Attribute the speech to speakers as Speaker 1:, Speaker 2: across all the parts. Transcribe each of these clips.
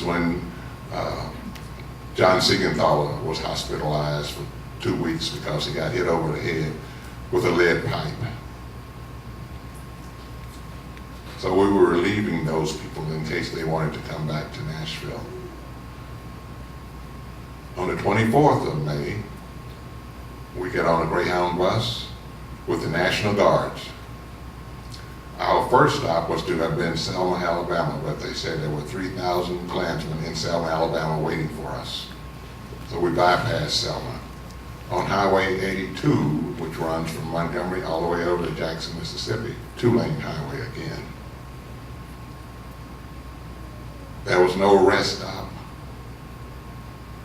Speaker 1: when John Siegenthaler was hospitalized for 2 weeks because he got hit over the head with a lead pipe. So we were relieving those people in case they wanted to come back to Nashville. On the 24th of May, we get on a Greyhound bus with the National Guards. Our first stop was to have been Selma, Alabama, but they said there were 3,000 Klansmen in Selma, Alabama waiting for us. So we bypassed Selma. On Highway 82, which runs from Montgomery all the way over to Jackson, Mississippi, two-lane highway again. There was no rest stop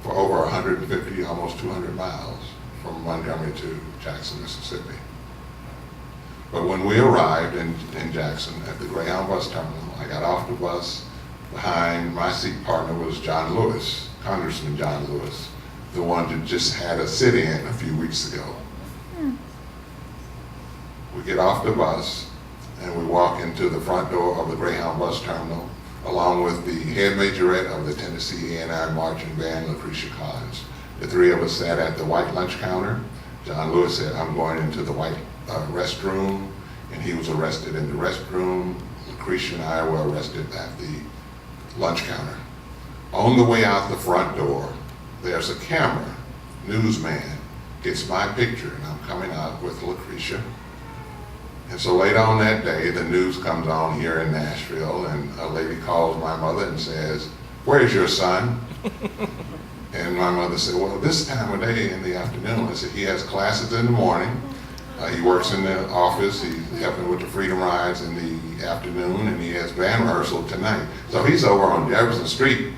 Speaker 1: for over 150, almost 200 miles from Montgomery to Jackson, Mississippi. But when we arrived in Jackson at the Greyhound bus terminal, I got off the bus. Behind my seat partner was John Lewis, Congressman John Lewis, the one that just had a sit-in a few weeks ago. We get off the bus and we walk into the front door of the Greyhound bus terminal, along with the head majorette of the Tennessee A&I Marching Band, Lucretia Collins. The three of us sat at the white lunch counter. John Lewis said, "I'm going into the white restroom," and he was arrested in the restroom. Lucretia and I were arrested at the lunch counter. On the way out the front door, there's a camera. Newsman gets my picture, and I'm coming out with Lucretia. And so later on that day, the news comes on here in Nashville, and a lady calls my mother and says, "Where's your son?" And my mother said, "Well, this time of day in the afternoon." I said, "He has classes in the morning. He works in the office. He's helping with the Freedom Rides in the afternoon, and he has band rehearsal tonight. So he's over on Jefferson Street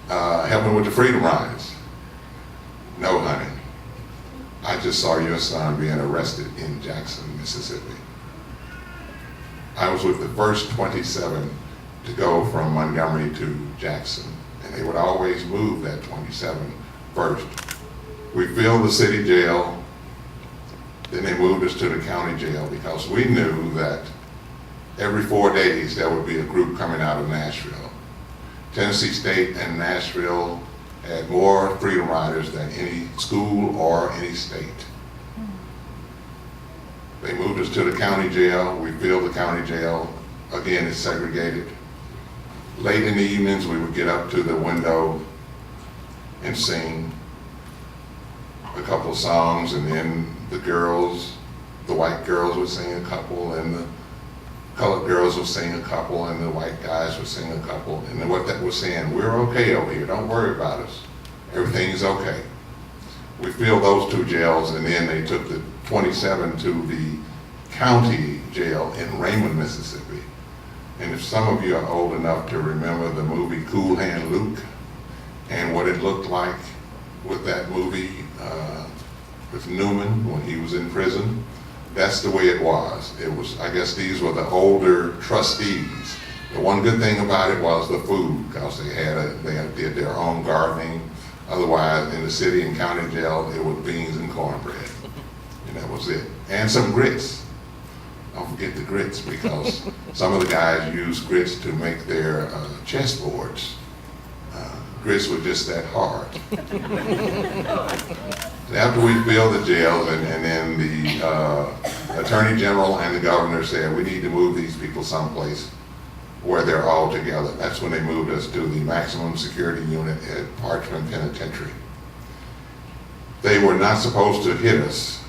Speaker 1: helping with the Freedom Rides." "No, honey. I just saw your son being arrested in Jackson, Mississippi." I was with the first 27 to go from Montgomery to Jackson, and they would always move that 27 first. We filled the city jail, then they moved us to the county jail because we knew that every 4 days there would be a group coming out of Nashville. Tennessee State and Nashville had more Freedom Riders than any school or any state. They moved us to the county jail. We filled the county jail. Again, it's segregated. Late in the evenings, we would get up to the window and sing a couple of songs, and then the girls, the white girls would sing a couple, and the colored girls would sing a couple, and the white guys would sing a couple. And what that was saying, "We're okay over here. Don't worry about us. Everything's okay." We filled those two jails, and then they took the 27 to the county jail in Raymond, Mississippi. And if some of you are old enough to remember the movie Cool Hand Luke and what it looked like with that movie with Newman when he was in prison, that's the way it was. It was, I guess these were the older trustees. The one good thing about it was the food, because they did their own gardening. Otherwise, in the city and county jail, it was beans and cornbread, and that was it. And some grits. Don't forget the grits, because some of the guys used grits to make their chessboards. Grits were just that hard. After we filled the jails, and then the Attorney General and the governor said, "We need to move these people someplace where they're all together." That's when they moved us to the maximum security unit at Parchman Penitentiary. They were not supposed to hit us,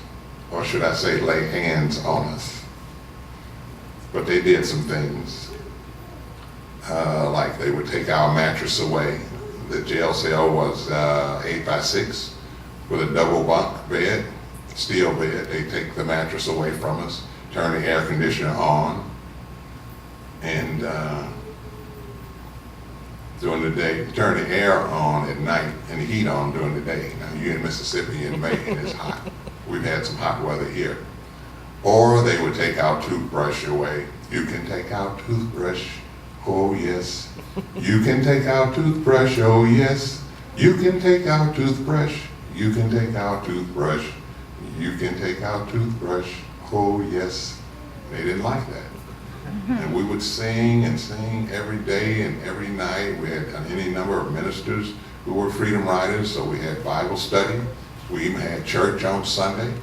Speaker 1: or should I say lay hands on us. But they did some things, like they would take our mattress away. The jail cell was 8 by 6 with a double bunk bed, steel bed. They take the mattress away from us, turn the air conditioner on, and during the day, turn the air on at night and the heat on during the day. Now you're in Mississippi in May and it's hot. We've had some hot weather here. Or they would take our toothbrush away. "You can take our toothbrush, oh yes. You can take our toothbrush, oh yes. You can take our toothbrush. You can take our toothbrush. You can take our toothbrush, oh yes." They didn't like that. And we would sing and sing every day and every night. We had any number of ministers who were freedom riders, so we had Bible study. We even had church on Sunday.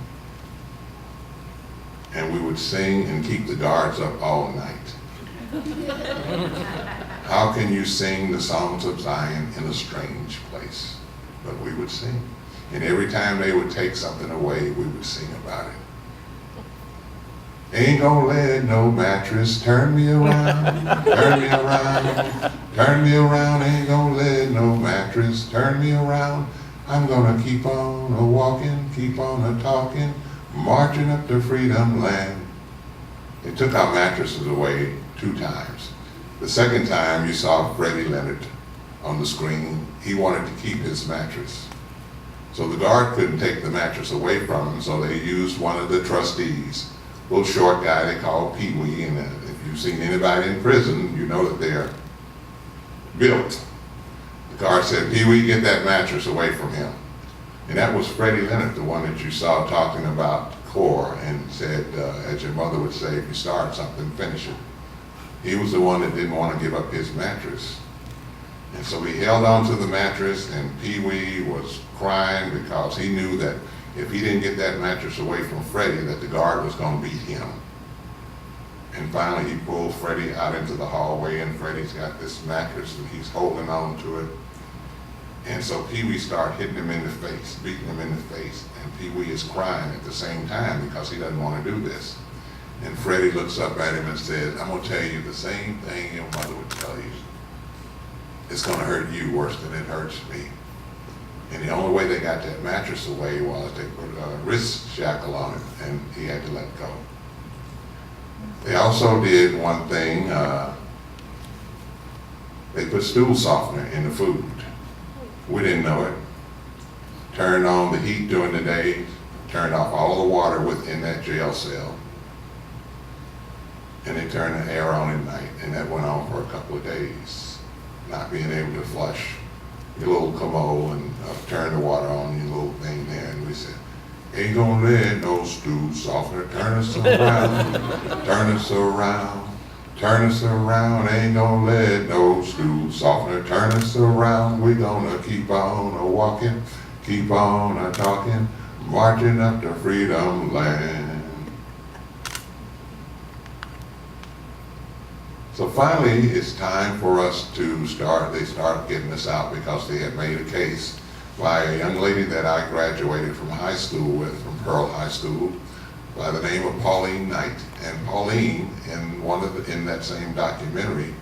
Speaker 1: And we would sing and keep the guards up all night. How can you sing the songs of Zion in a strange place? But we would sing. And every time they would take something away, we would sing about it. Ain't gonna let no mattress turn me around, turn me around, turn me around. Ain't gonna let no mattress turn me around. I'm gonna keep on a-walking, keep on a-talking, marching up to freedom land. They took our mattresses away 2 times. The second time you saw Freddie Leonard on the screen. He wanted to keep his mattress. So the guard couldn't take the mattress away from him, so they used one of the trustees. Little short guy they called Pee Wee, and if you've seen anybody in prison, you know that they're built. The guard said, Pee Wee, get that mattress away from him. And that was Freddie Leonard, the one that you saw talking about core, and said, as your mother would say, if you start something, finish it. He was the one that didn't want to give up his mattress. And so he held on to the mattress, and Pee Wee was crying because he knew that if he didn't get that mattress away from Freddie, that the guard was going to beat him. And finally he pulled Freddie out into the hallway, and Freddie's got this mattress and he's holding on to it. And so Pee Wee started hitting him in the face, beating him in the face. And Pee Wee is crying at the same time because he doesn't want to do this. And Freddie looks up at him and says, I'm going to tell you the same thing your mother would tell you. It's going to hurt you worse than it hurts me. And the only way they got that mattress away was they put a wrist shackle on it, and he had to let go. They also did one thing. They put stool softener in the food. We didn't know it. Turned on the heat during the day, turned off all the water within that jail cell, and they turned the air on at night, and that went on for a couple of days, not being able to flush your little commode and turn the water on your little thing there. And we said, ain't gonna let no stool softener turn us around, turn us around, turn us around. Ain't gonna let no stool softener turn us around. We gonna keep on a-walking, keep on a-talking, marching up to freedom land. So finally, it's time for us to they started getting us out because they had made a case by a young lady that I graduated from high school with, from Pearl High School, by the name of Pauline Knight. And Pauline, in that same documentary,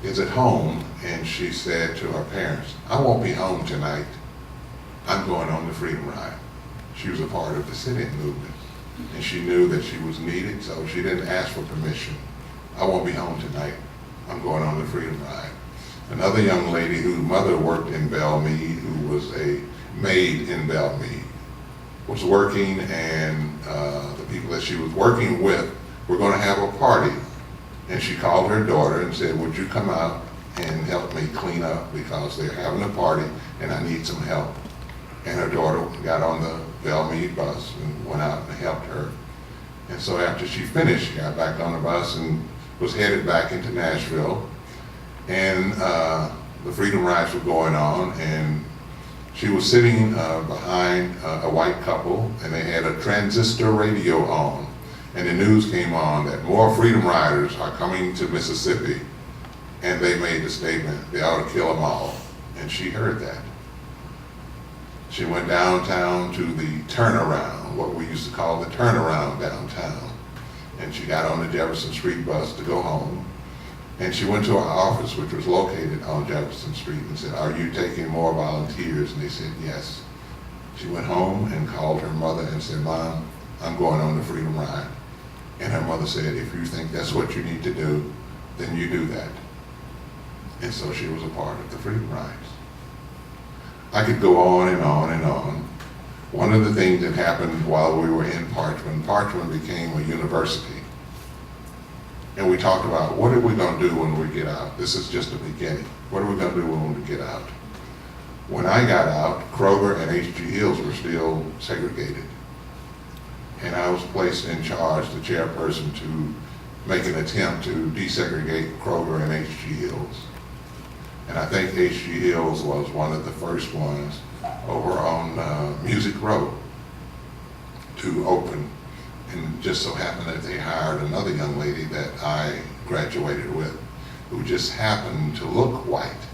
Speaker 1: is at home, and she said to her parents, I won't be home tonight. I'm going on the Freedom Ride. She was a part of the sit-in movement, and she knew that she was needed, so she didn't ask for permission. I won't be home tonight. I'm going on the Freedom Ride. Another young lady whose mother worked in Belmead, who was a maid in Belmead, was working, and the people that she was working with were going to have a party. And she called her daughter and said, would you come out and help me clean up because they're having a party and I need some help. And her daughter got on the Belmead bus and went out and helped her. And so after she finished, she got back on the bus and was headed back into Nashville, and the Freedom Rides were going on, and she was sitting behind a white couple, and they had a transistor radio on, and the news came on that more Freedom Riders are coming to Mississippi, and they made the statement, they ought to kill them all, and she heard that. She went downtown to the turnaround, what we used to call the turnaround downtown. And she got on the Jefferson Street bus to go home. And she went to our office, which was located on Jefferson Street, and said, are you taking more volunteers? And they said, yes. She went home and called her mother and said, Mom, I'm going on the Freedom Ride. And her mother said, if you think that's what you need to do, then you do that. And so she was a part of the Freedom Rides. I could go on and on and on. One of the things that happened while we were in Parchman became a university. And we talked about, what are we going to do when we get out? This is just the beginning. What are we going to do when we get out? When I got out, Kroger and H.G. Hills were still segregated. And I was placed in charge, the chairperson, to make an attempt to desegregate Kroger and H.G. Hills. And I think H.G. Hills was one of the first ones over on Music Road to open. And just so happened that they hired another young lady that I graduated with, who just happened to look white.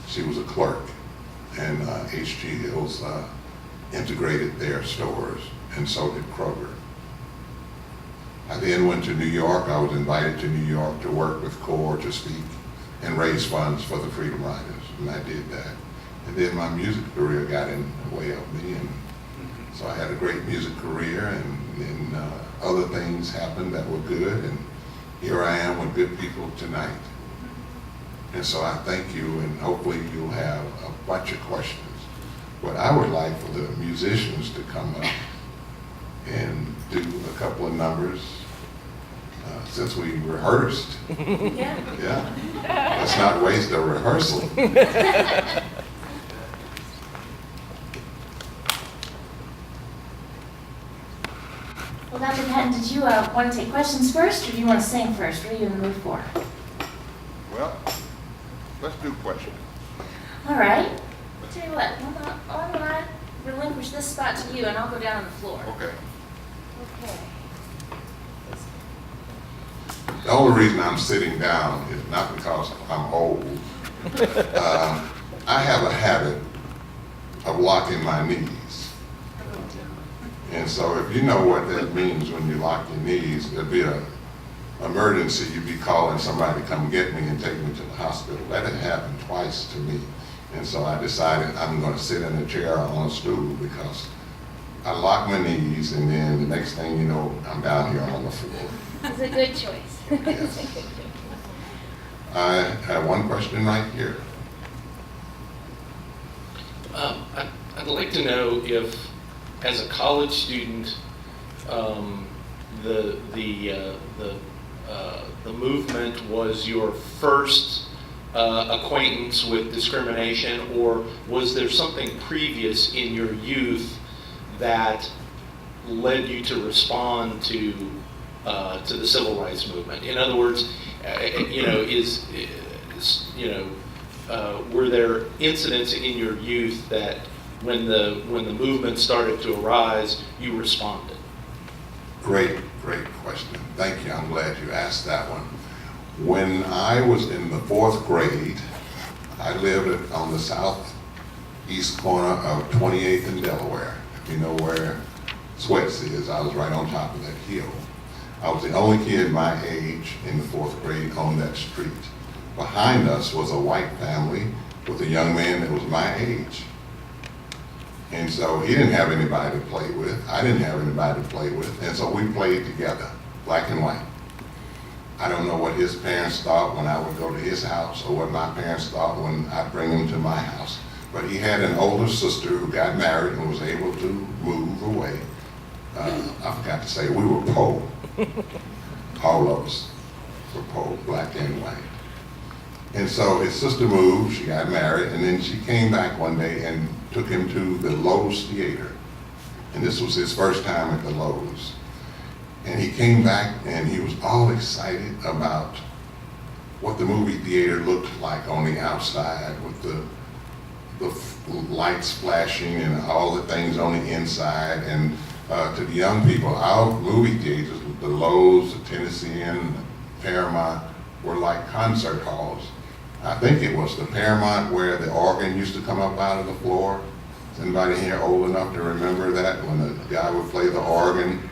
Speaker 1: She was a clerk, and H.G. Hills integrated their stores, and so did Kroger. I then went to New York. I was invited to New York to work with CORE to speak and raise funds for the Freedom Riders, and I did that. And then my music career got in the way of me, and so I had a great music career, and other things happened that were good, and here I am with good people tonight. And so I thank you, and hopefully you'll have a bunch of questions. But I would like for the musicians to come up and do a couple of numbers, since we rehearsed. Yeah. Let's not waste a rehearsal.
Speaker 2: Well, Dr. Patton, did you want to take questions first, or do you want to sing first? What are you in the mood for?
Speaker 1: Well, let's do questions.
Speaker 2: All right. I'll tell you what, why don't I relinquish this spot to you, and I'll go down on the floor.
Speaker 1: Okay.
Speaker 2: Okay.
Speaker 1: The only reason I'm sitting down is not because I'm old. I have a habit of locking my knees. And so if you know what that means when you lock your knees, there'd be an emergency, you'd be calling somebody to come get me and take me to the hospital. That had happened twice to me. And so I decided I'm going to sit in a chair or on a stool, because I lock my knees, and then the next thing you know, I'm down here on the floor.
Speaker 2: It's a good choice.
Speaker 1: Yes. I have one question right here.
Speaker 3: I'd like to know if, as a college student, the movement was your first acquaintance with discrimination, or was there something previous in your youth that led you to respond to the civil rights movement? In other words, were there incidents in your youth that when the movement started to arise, you responded?
Speaker 1: Great question. Thank you. I'm glad you asked that one. When I was in the 4th grade, I lived on the southeast corner of 28th and Delaware. If you know where Sweats is, I was right on top of that hill. I was the only kid my age in the 4th grade on that street. Behind us was a white family with a young man that was my age. And so he didn't have anybody to play with. I didn't have anybody to play with. And so we played together, black and white. I don't know what his parents thought when I would go to his house, or what my parents thought when I'd bring him to my house. But he had an older sister who got married and was able to move away. I forgot to say, we were poor. All of us were poor, black and white. And so his sister moved, she got married, and then she came back one day and took him to the Lowe's Theater. And this was his first time at the Lowe's. And he came back and he was all excited about what the movie theater looked like on the outside, with the lights flashing and all the things on the inside. And to the young people, our movie theaters, the Lowe's, the Tennessean, the Paramount, were like concert halls. I think it was the Paramount where the organ used to come up out of the floor. Is anybody here old enough to remember that, when the guy would play the organ?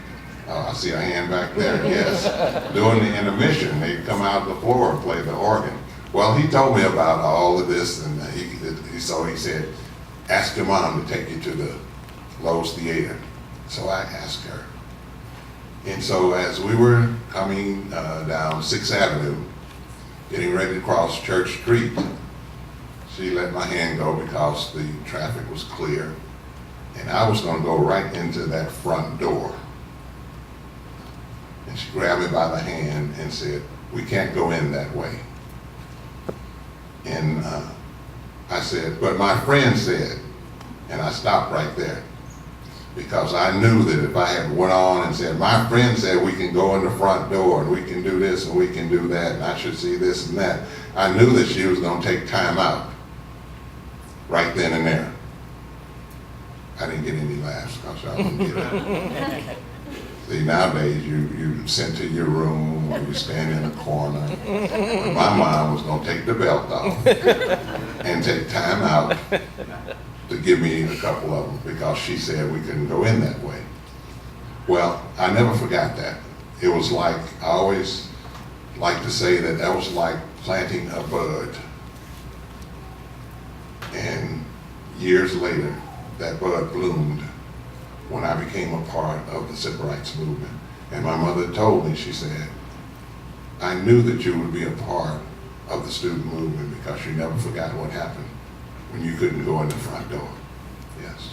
Speaker 1: I see a hand back there, yes. During the intermission, they'd come out of the floor and play the organ. Well, he told me about all of this, and so he said, ask your mom to take you to the Lowe's Theater. So I asked her. And so as we were coming down 6th Avenue, getting ready to cross Church Street, she let my hand go because the traffic was clear. And I was going to go right into that front door. And she grabbed me by the hand and said, we can't go in that way. And I said, but my friend said, and I stopped right there. because I knew that if I had went on and said, my friend said we can go in the front door and we can do this and we can do that and I should see this and that, I knew that she was going to take time out right then and there. I didn't get any laughs because I didn't get it. See, nowadays you sent to your room or you stand in a corner. But my mom was going to take the belt off and take time out to give me a couple of them because she said we couldn't go in that way. Well, I never forgot that. It was like, I always like to say that was like planting a bud. And years later, that bud bloomed when I became a part of the civil rights movement. And my mother told me, she said, I knew that you would be a part of the student movement because you never forgot what happened when you couldn't go in the front door. Yes.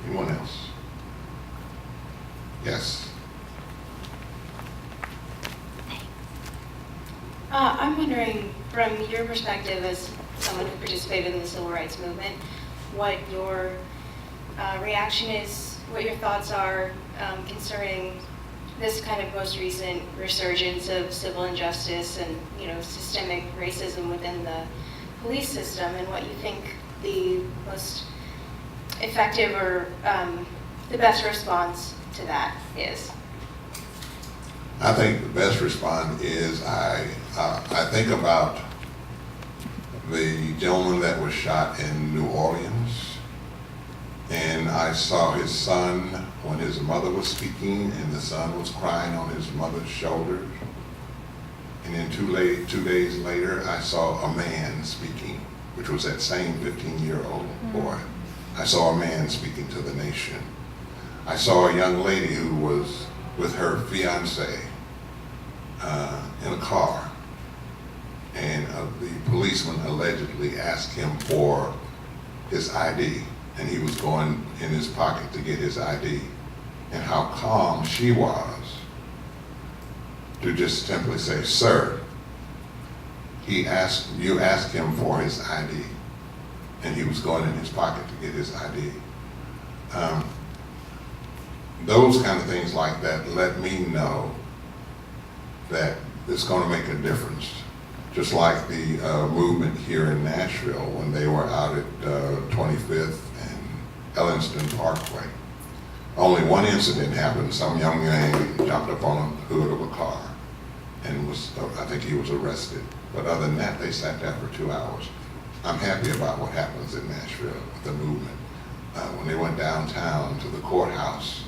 Speaker 1: Anyone else? Yes.
Speaker 4: I'm wondering, from your perspective as someone who participated in the civil rights movement, what your reaction is, what your thoughts are concerning this kind of most recent resurgence of civil injustice and, systemic racism within the police system, and what you think the most effective or the best response to that is.
Speaker 1: I think the best response is I think about the gentleman that was shot in New Orleans, and I saw his son when his mother was speaking, and the son was crying on his mother's shoulders. And then 2 days later, I saw a man speaking, which was that same 15-year-old boy. I saw a man speaking to the nation. I saw a young lady who was with her fiance in a car, and the policeman allegedly asked him for his ID, and he was going in his pocket to get his ID, and how calm she was to just simply say, sir, you asked him for his ID, and he was going in his pocket to get his ID. Those kind of things like that let me know that it's going to make a difference. Just like the movement here in Nashville when they were out at 25th and Ellingston Parkway. Only one incident happened. Some young man jumped up on the hood of a car and I think he was arrested. But other than that, they sat there for 2 hours. I'm happy about what happens in Nashville with the movement. When they went downtown to the courthouse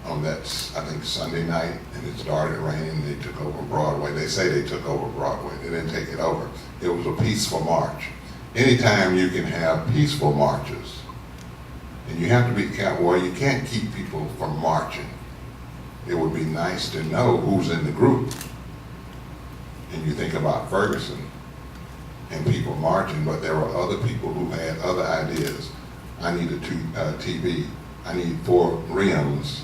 Speaker 1: on that, I think, Sunday night, and it started raining, they took over Broadway. They say they took over Broadway. They didn't take it over. It was a peaceful march. Anytime you can have peaceful marches, and you have to be careful, well, you can't keep people from marching. It would be nice to know who's in the group. And you think about Ferguson and people marching, but there were other people who had other ideas. I need a TV. I need 4 rims.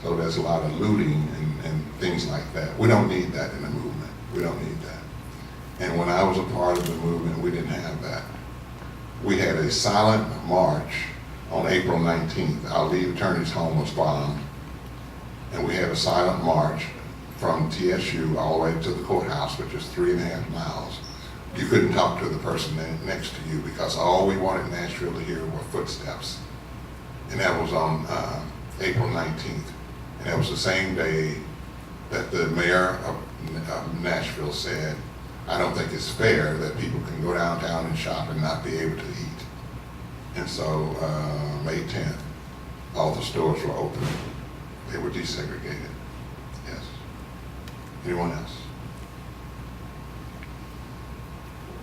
Speaker 1: So there's a lot of looting and things like that. We don't need that in the movement. We don't need that. And when I was a part of the movement, we didn't have that. We had a silent march on April 19th. Our lead attorney's home was bombed. And we had a silent march from TSU all the way to the courthouse, which is 3.5 miles. You couldn't talk to the person next to you because all we wanted Nashville to hear were footsteps. And that was on April 19th. And that was the same day that the mayor of Nashville said, I don't think it's fair that people can go downtown and shop and not be able to eat. And so May 10th, all the stores were open. They were desegregated. Yes. Anyone else?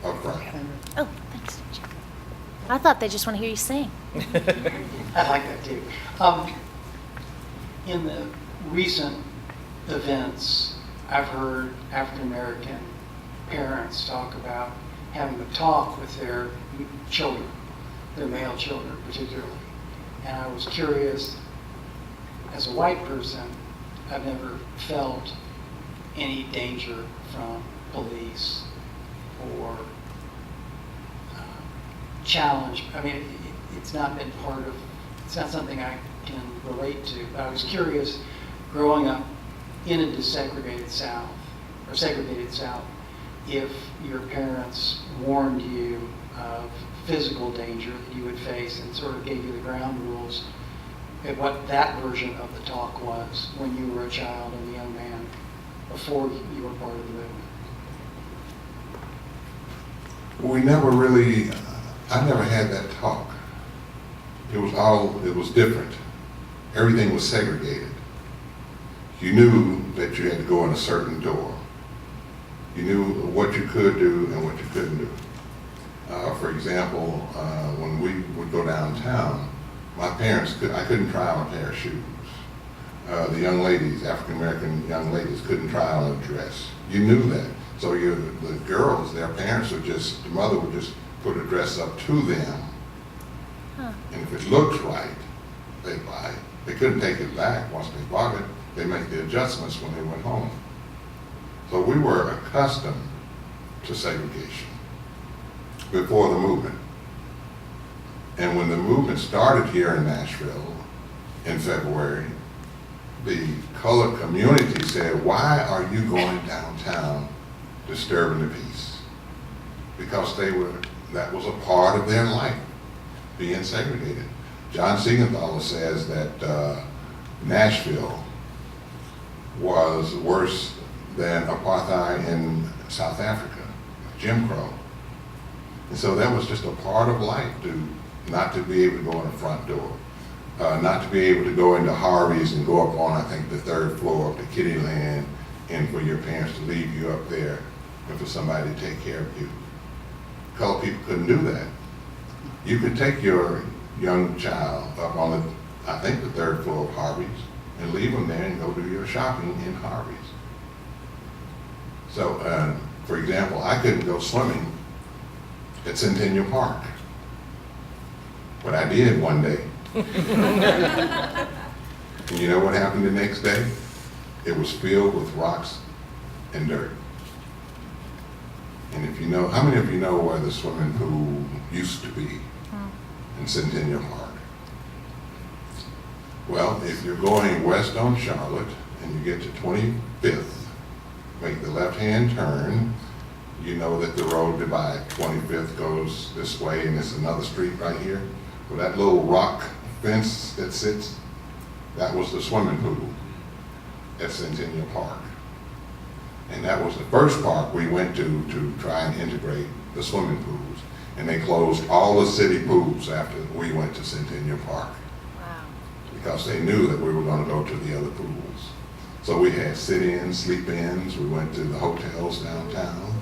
Speaker 1: Up front.
Speaker 2: Oh, thanks. I thought they just want to hear you sing.
Speaker 5: I like that too. In the recent events, I've heard African American parents talk about having a talk with their children, their male children particularly. And I was curious, as a white person, I've never felt any danger from police or challenge. I mean, it's not been part of it's not something I can relate to. But I was curious, growing up in a desegregated South, or segregated South, if your parents warned you of physical danger that you would face and sort of gave you the ground rules at what that version of the talk was when you were a child and a young man before you were part of the movement.
Speaker 1: We never really, I never had that talk. It was different. Everything was segregated. You knew that you had to go in a certain door. You knew what you could do and what you couldn't do. For example, when we would go downtown, my parents I couldn't try on a pair of shoes. The young ladies, African American young ladies, couldn't try on a dress. You knew that. So the girls, their parents would just, the mother would just put a dress up to them.
Speaker 2: Huh.
Speaker 1: And if it looked right, they'd buy it. They couldn't take it back once they bought it. They make the adjustments when they went home. So we were accustomed to segregation before the movement. And when the movement started here in Nashville in February, the colored community said, why are you going downtown disturbing the peace? Because that was a part of their life, being segregated. John Siegenthaler says that Nashville was worse than apartheid in South Africa, Jim Crow. And so that was just a part of life, not to be able to go in the front door, not to be able to go into Harvey's and go up on, I think, the 3rd floor of the Kittyland, and for your parents to leave you up there and for somebody to take care of you. Colored people couldn't do that. You could take your young child up on the, I think, the 3rd floor of Harvey's and leave them there and go do your shopping in Harvey's. So, for example, I couldn't go swimming at Centennial Park. But I did one day. And you know what happened the next day? It was filled with rocks and dirt. And if you know, how many of you know where the swimming pool used to be in Centennial Park? Well, if you're going west on Charlotte and you get to 25th, make the left-hand turn, you know that the road divides. 25th goes this way and it's another street right here. Well, that little rock fence that sits, that was the swimming pool at Centennial Park. And that was the first park we went to try and integrate the swimming pools. And they closed all the city pools after we went to Centennial Park.
Speaker 2: Wow.
Speaker 1: Because they knew that we were going to go to the other pools. So we had sit-ins, sleep-ins, we went to the hotels downtown.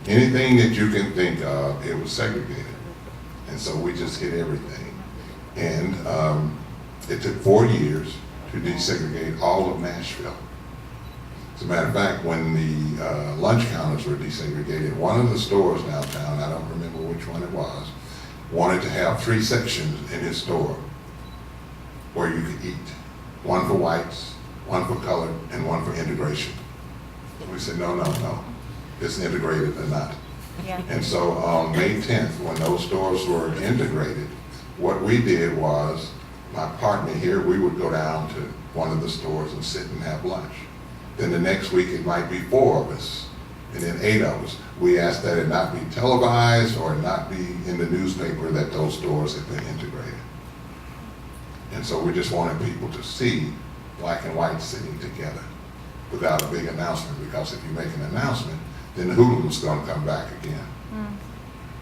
Speaker 1: Anything that you can think of, it was segregated. And so we just hit everything. And it took 4 years to desegregate all of Nashville. As a matter of fact, when the lunch counters were desegregated, one of the stores downtown, I don't remember which one it was, wanted to have 3 sections in his store where you could eat. One for whites, one for colored, and one for integration. We said, no, it's integrated or not.
Speaker 2: Yeah.
Speaker 1: And so on May 10th, when those stores were integrated, what we did was, my partner here, we would go down to one of the stores and sit and have lunch. Then the next week it might be 4 of us, and then 8 of us. We asked that it not be televised or not be in the newspaper that those stores had been integrated. And so we just wanted people to see black and white sitting together without a big announcement, because if you make an announcement, then the hoodlum's going to come back again.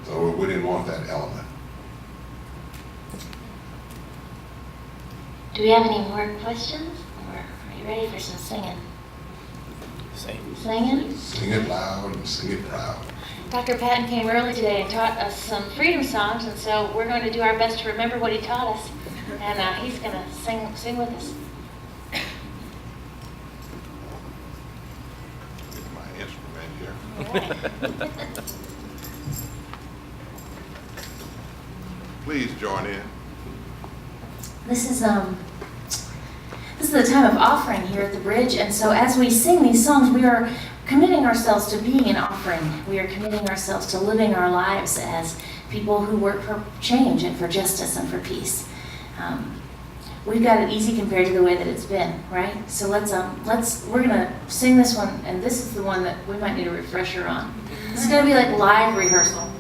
Speaker 1: So we didn't want that element.
Speaker 2: Do we have any more questions? Or are you ready for some singing? Singing?
Speaker 1: Sing it loud and sing it proud.
Speaker 2: Dr. Patton came early today and taught us some freedom songs, and so we're going to do our best to remember what he taught us. And he's going to sing with us.
Speaker 1: Get my instrument here.
Speaker 2: All right.
Speaker 1: Please join in.
Speaker 2: This is the time of offering here at the Bridge, and so as we sing these songs, we are committing ourselves to being an offering. We are committing ourselves to living our lives as people who work for change and for justice and for peace. we've got it easy compared to the way that it's been, right? So we're gonna sing this one, and this is the one that we might need a refresher on. This is gonna be like live rehearsal.